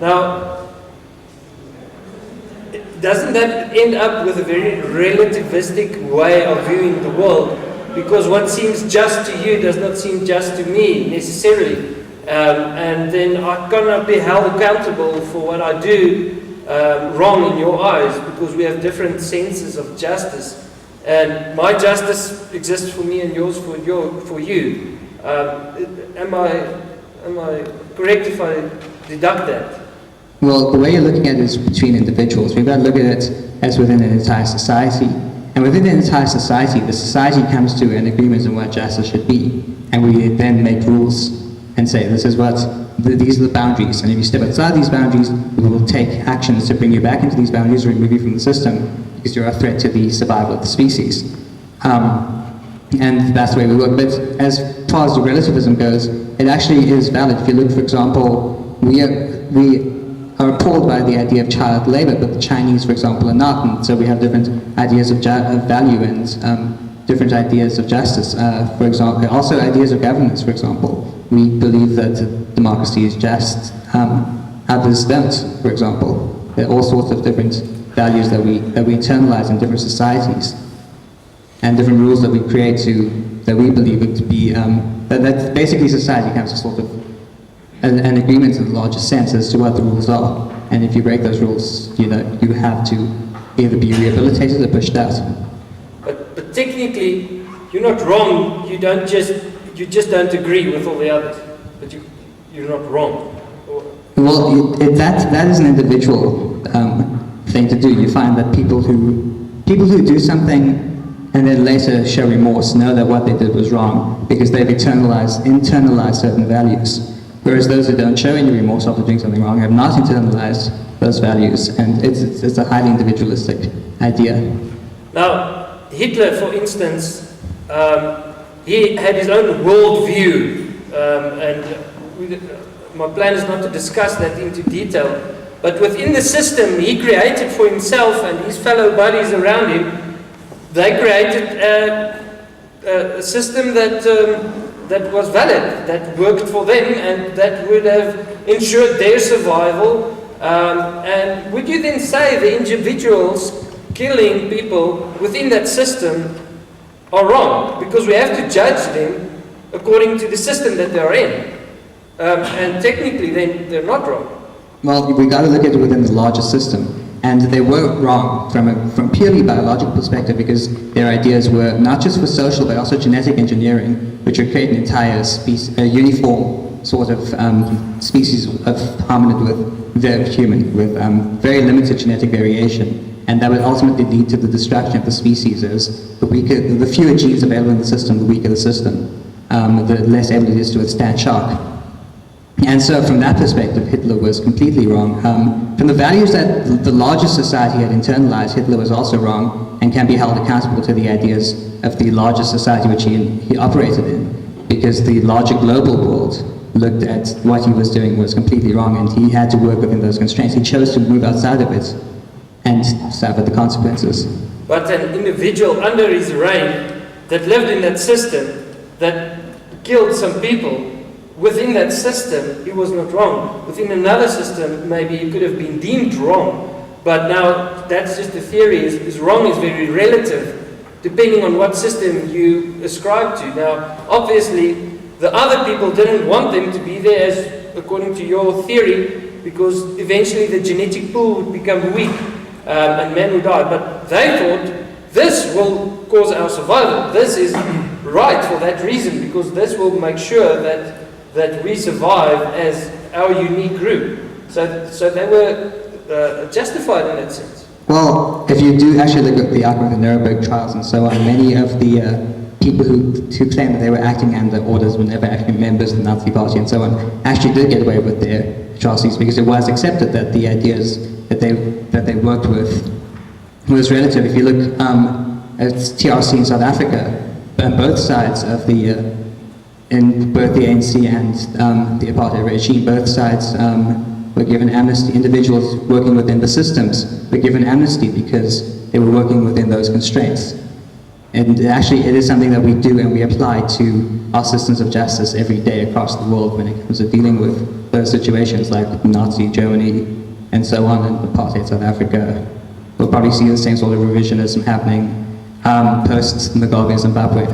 Now, doesn't that end up with a very relativistic way of viewing the world? Because what seems just to you does not seem just to me necessarily. And then I cannot be held accountable for what I do wrong in your eyes, because we have different senses of justice. And my justice exists for me and yours for you. Am I correct if I deduct that? Well, the way you're looking at it is between individuals. We've got to look at it as within an entire society. And within an entire society, the society comes to an agreement on what justice should be. And we then make rules and say, this is these are the boundaries. And if you step outside these boundaries, we will take actions to bring you back into these boundaries or remove you from the system because you're a threat to the survival of the species. And that's the way we work. But as far as the relativism goes, it actually is valid. If you look, for example, we are appalled by the idea of child labor, but the Chinese, for example, are not. And so we have different ideas of value and different ideas of justice. For example, also ideas of governance, for example. We believe that democracy is just, others don't, for example. There are all sorts of different values that we internalize in different societies, and different rules that we create that we believe it to be, that basically society comes to sort of an agreement in the larger sense as to what the rules are. And if you break those rules, you have to either be rehabilitated or pushed out. But technically, you're not wrong. You just don't agree with all the others. But you're not wrong. Well, that is an individual thing to do. You find that people who do something and then later show remorse know that what they did was wrong because they've internalized certain values. Whereas those who don't show any remorse after doing something wrong have not internalized those values, and it's a highly individualistic idea. Now, Hitler, for instance, he had his own worldview, and my plan is not to discuss that into detail, but within the system he created for himself and his fellow buddies around him, they created a system that was valid, that worked for them, and that would have ensured their survival. And would you then say the individuals killing people within that system are wrong? Because we have to judge them according to the system that they're in. And technically then they're not wrong. Well, we've got to look at it within the larger system. And they were wrong from purely biological perspective because their ideas were not just for social but also genetic engineering, which would create an entire species, a uniform sort of species of hominid with the human, with very limited genetic variation. And that would ultimately lead to the destruction of the species as the fewer genes available in the system, the weaker the system, the less able it is to withstand shock. And so from that perspective, Hitler was completely wrong. From the values that the larger society had internalized, Hitler was also wrong and can be held accountable to the ideas of the larger society which he operated in, because the larger global world looked at what he was doing was completely wrong and he had to work within those constraints. He chose to move outside of it and suffer the consequences. But an individual under his reign that lived in that system, that killed some people, within that system, he was not wrong. Within another system, maybe he could have been deemed wrong. But now, that's just a theory. Is wrong is very relative, depending on what system you ascribe to. Now, obviously, the other people didn't want them to be there, as according to your theory, because eventually the genetic pool would become weak and men would die. But they thought, this will cause our survival. This is right for that reason, because this will make sure that we survive as our unique group. So they were justified in that sense. Well, if you do actually look at the outcome of the Nuremberg trials and so on, many of the people who claimed that they were acting under orders were never actually members of the Nazi Party and so on, actually did get away with their atrocities because it was accepted that the ideas that they worked with was relative. If you look at TRC in South Africa, on both sides of in both the ANC and the apartheid regime, both sides were given amnesty. Individuals working within the systems were given amnesty because they were working within those constraints. And actually, it is something that we do and we apply to our systems of justice every day across the world when it comes to dealing with those situations like Nazi Germany and so on, and apartheid South Africa. We'll probably see the same sort of revisionism happening post-Mugabe Zimbabwe.